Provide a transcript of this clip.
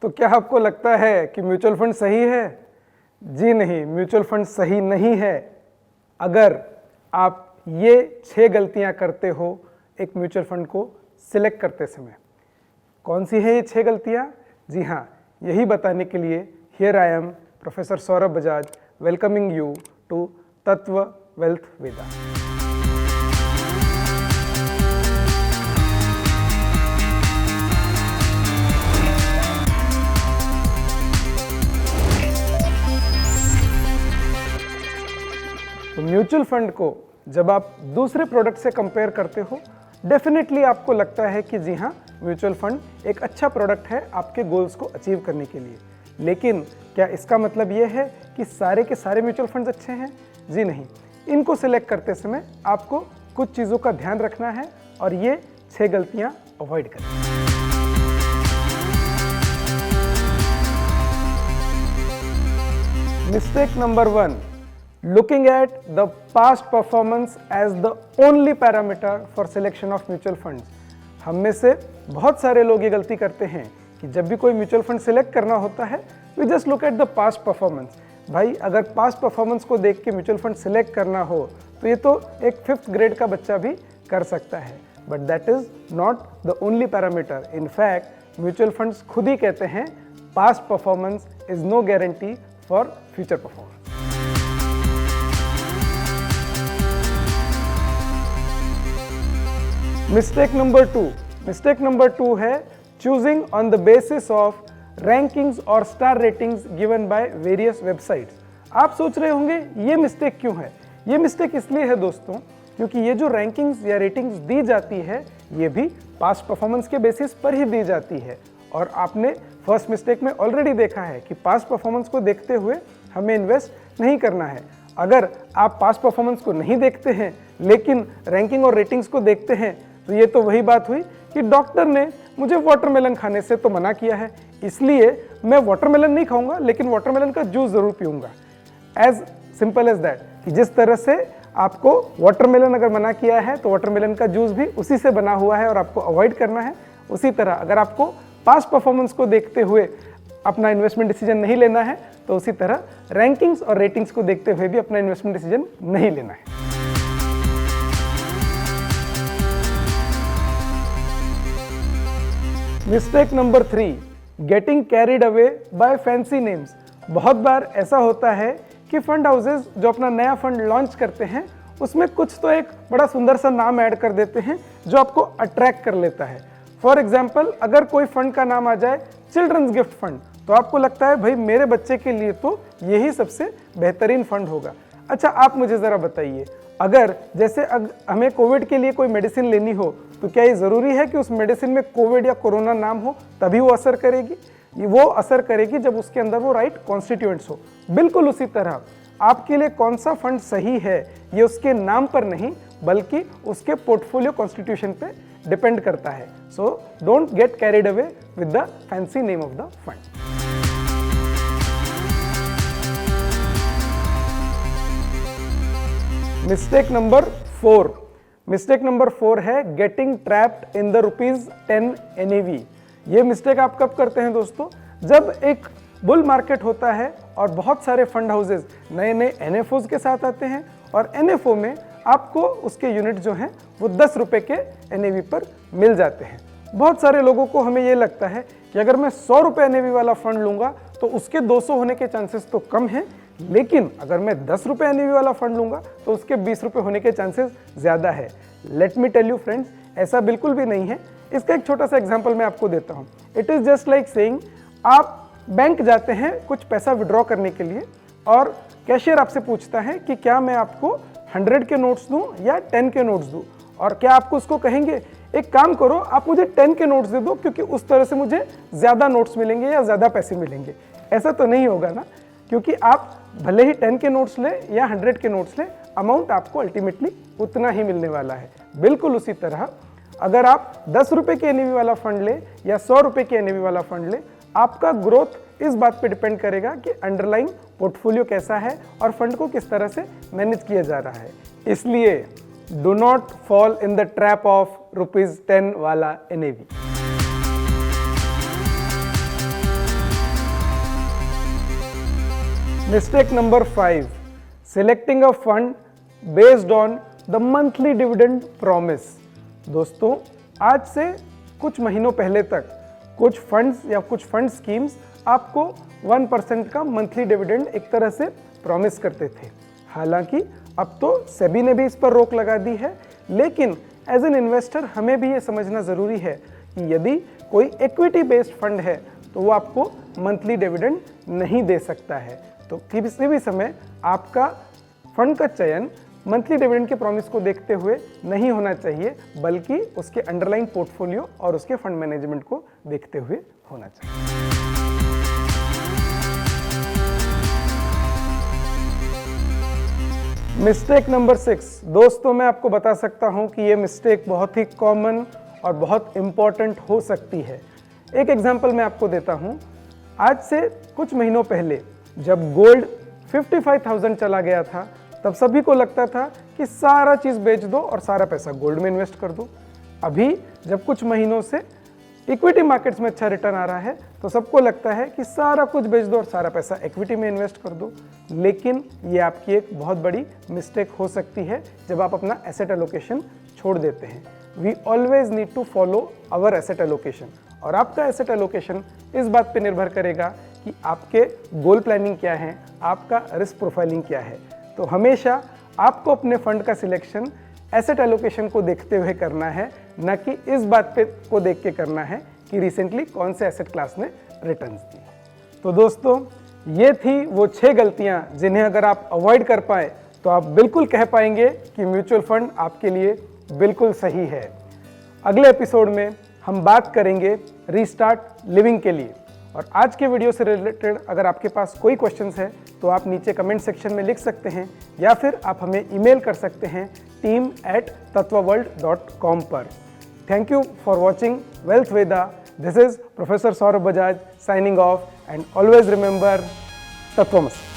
तो क्या आपको लगता है कि म्यूचुअल फंड सही है? जी नहीं, म्यूचुअल फंड सही नहीं है अगर आप ये 6 गलतियां करते हो एक म्यूचुअल फंड को सिलेक्ट करते समय। कौन सी है ये 6 गलतियां? जी हाँ, यही बताने के लिए here I am professor Saurabh Bajaj welcoming you to Tattva wealth Veda. तो म्यूचुअल फंड को जब आप दूसरे प्रोडक्ट से कंपेयर करते हो, डेफिनेटली आपको लगता है कि जी हाँ, म्यूचुअल फंड एक अच्छा प्रोडक्ट है आपके गोल्स को अचीव करने के लिए। लेकिन क्या इसका मतलब ये है कि सारे के सारे म्यूचुअल फंड्स अच्छे हैं? जी नहीं, इनको सिलेक्ट करते समय आपको कुछ चीज़ों का ध्यान रखना है और ये 6 गलतियां अवॉइड करें। Mistake number 1, looking at the past performance as the only parameter for selection of mutual funds। हम में से बहुत सारे लोग ये गलती करते हैं कि जब भी कोई म्यूचुअल फंड सिलेक्ट करना होता है, we just look at the past performance। भाई अगर पास्ट परफॉर्मेंस को देख के म्यूचुअल फंड सिलेक्ट करना हो तो ये तो एक 5th ग्रेड का बच्चा भी कर सकता है, but that is not the only parameter. In fact mutual funds खुद ही कहते हैं past performance is no guarantee for future performance. Mistake number 2 है choosing on the basis of rankings और star ratings given by various websites. आप सोच रहे होंगे ये मिस्टेक क्यों है? ये मिस्टेक इसलिए है दोस्तों क्योंकि ये जो रैंकिंग्स या रेटिंग्स दी जाती है ये भी पास्ट परफॉर्मेंस के बेसिस पर ही दी जाती है। और आपने फर्स्ट मिस्टेक में ऑलरेडी देखा है कि पास्ट परफॉर्मेंस को देखते हुए हमें इन्वेस्ट नहीं करना है। अगर आप पास्ट परफॉर्मेंस को नहीं देखते हैं लेकिन रैंकिंग और रेटिंग्स को देखते हैं तो ये तो वही बात हुई कि डॉक्टर ने मुझे वाटरमेलन खाने से तो मना किया है, इसलिए मैं वाटरमेलन नहीं खाऊंगा लेकिन वाटरमेलन का जूस जरूर पीऊंगा। एज सिंपल एज दैट कि जिस तरह से आपको वाटरमेलन अगर मना किया है तो वाटरमेलन का जूस भी उसी से बना हुआ है और आपको अवॉइड करना है। उसी तरह अगर आपको पास्ट परफॉर्मेंस को देखते हुए अपना इन्वेस्टमेंट डिसीजन नहीं लेना है तो उसी तरह रैंकिंग्स और रेटिंग्स को देखते हुए भी अपना इन्वेस्टमेंट डिसीजन नहीं लेना है। Mistake number 3, getting carried away by fancy names. बहुत बार ऐसा होता है कि फंड हाउसेज जो अपना नया फंड लॉन्च करते हैं उसमें कुछ तो एक बड़ा सुंदर सा नाम ऐड कर देते हैं जो आपको अट्रैक्ट कर लेता है। फॉर एग्जाम्पल, अगर कोई फंड का नाम आ जाए चिल्ड्रंस गिफ्ट फंड तो आपको लगता है भाई मेरे बच्चे के लिए तो यही सबसे बेहतरीन फंड होगा। अच्छा, आप मुझे ज़रा बताइए, अगर जैसे हमें कोविड के लिए कोई मेडिसिन लेनी हो तो क्या ये ज़रूरी है कि उस मेडिसिन में कोविड या कोरोना नाम हो तभी वो असर करेगी? वो असर करेगी जब उसके अंदर वो राइट कॉन्स्टिट्यूएंट्स हो। बिल्कुल उसी तरह आपके लिए कौन सा फंड सही है ये उसके नाम पर नहीं बल्कि उसके पोर्टफोलियो कॉन्स्टिट्यूशन पे डिपेंड करता है। So don't get carried away with the fancy name of the fund. Mistake number 4 है getting trapped in the ₹10 NAV। ये मिस्टेक आप कब करते हैं दोस्तों? जब एक बुल मार्केट होता है और बहुत सारे फंड हाउसेज नए नए NFOs के साथ आते हैं और NFO में आपको उसके यूनिट जो हैं वो 10 रुपये के NAV पर मिल जाते हैं। बहुत सारे लोगों को हमें ये लगता है कि अगर मैं 100 रुपये NAV वाला फंड लूँगा तो उसके 200 होने के चांसेस तो कम हैं, लेकिन अगर मैं 10 रुपये NAV वाला फंड लूँगा तो उसके 20 रुपये होने के चांसेस ज़्यादा है। Let me tell you friends, ऐसा बिल्कुल भी नहीं है। इसका एक छोटा सा एग्जाम्पल मैं आपको देता हूँ। It is just like saying, आप बैंक जाते हैं कुछ पैसा विड्रॉ करने के लिए और कैशियर आपसे पूछता है कि क्या मैं आपको 100 के नोट्स दूं या 10 के नोट्स दूं, और क्या आपको उसको कहेंगे एक काम करो आप मुझे 10 के नोट्स दे दो क्योंकि उस तरह से मुझे ज़्यादा नोट्स मिलेंगे या ज़्यादा पैसे मिलेंगे? ऐसा तो नहीं होगा ना, क्योंकि आप भले ही 10 के नोट्स ले या 100 के नोट्स ले, अमाउंट आपको अल्टीमेटली उतना ही मिलने वाला है। बिल्कुल उसी तरह अगर आप 10 रुपये के NAV वाला फंड ले या 100 रुपये के NAV वाला फंड ले, आपका ग्रोथ इस बात पे डिपेंड करेगा कि अंडरलाइंग पोर्टफोलियो कैसा है और फंड को किस तरह से मैनेज किया जा रहा है। इसलिए do not fall in the trap of ₹10 वाला NAV। Mistake number 5, selecting a fund based on the monthly dividend promise। दोस्तों, आज से कुछ महीनों पहले तक कुछ फंड्स या कुछ फंड स्कीम्स आपको 1% का मंथली डिविडेंड एक तरह से प्रॉमिस करते थे। हालांकि अब तो सेबी ने भी इस पर रोक लगा दी है, लेकिन एज एन इन्वेस्टर हमें भी ये समझना ज़रूरी है कि यदि कोई इक्विटी बेस्ड फंड है तो वो आपको मंथली डिविडेंड नहीं दे सकता है। तो किसी भी समय आपका फंड का चयन मंथली डिविडेंड के प्रॉमिस को देखते हुए नहीं होना चाहिए, बल्कि उसके अंडरलाइन पोर्टफोलियो और उसके फंड मैनेजमेंट को देखते हुए होना चाहिए। मिस्टेक नंबर 6, दोस्तों मैं आपको बता सकता हूं कि ये मिस्टेक बहुत ही कॉमन और बहुत इंपॉर्टेंट हो सकती है। एक एग्जांपल मैं आपको देता हूं। आज से कुछ महीनों पहले जब गोल्ड 55,000 चला गया था, तब सभी को लगता था कि सारा चीज़ बेच दो और सारा पैसा गोल्ड में इन्वेस्ट कर दो। अभी जब कुछ महीनों से इक्विटी मार्केट्स में अच्छा रिटर्न आ रहा है तो सबको लगता है कि सारा कुछ बेच दो और सारा पैसा इक्विटी में इन्वेस्ट कर दो। लेकिन ये आपकी एक बहुत बड़ी मिस्टेक हो सकती है जब आप अपना एसेट एलोकेशन छोड़ देते हैं। We always need to follow our asset allocation, और आपका एसेट एलोकेशन इस बात पे निर्भर करेगा कि आपके गोल प्लानिंग क्या है, आपका रिस्क प्रोफाइलिंग क्या है। तो हमेशा आपको अपने फंड का सिलेक्शन एसेट एलोकेशन को देखते हुए करना है, न कि इस बात पे को देख के करना है कि रिसेंटली कौन से एसेट क्लास ने रिटर्न्स दिए। तो दोस्तों, ये थी वो 6 गलतियां जिन्हें अगर आप अवॉइड कर पाए तो आप बिल्कुल कह पाएंगे कि म्यूचुअल फंड आपके लिए बिल्कुल सही है। अगले एपिसोड में हम बात करेंगे रीस्टार्ट लिविंग के लिए। और आज के वीडियो से रिलेटेड अगर आपके पास कोई क्वेश्चंस है तो आप नीचे कमेंट सेक्शन में लिख सकते हैं, या फिर आप हमें ईमेल कर सकते हैं team@tattvaworld.com पर। Thank you for watching wealth Veda. This is professor Saurabh Bajaj signing off, and always remember, तत्वमसि।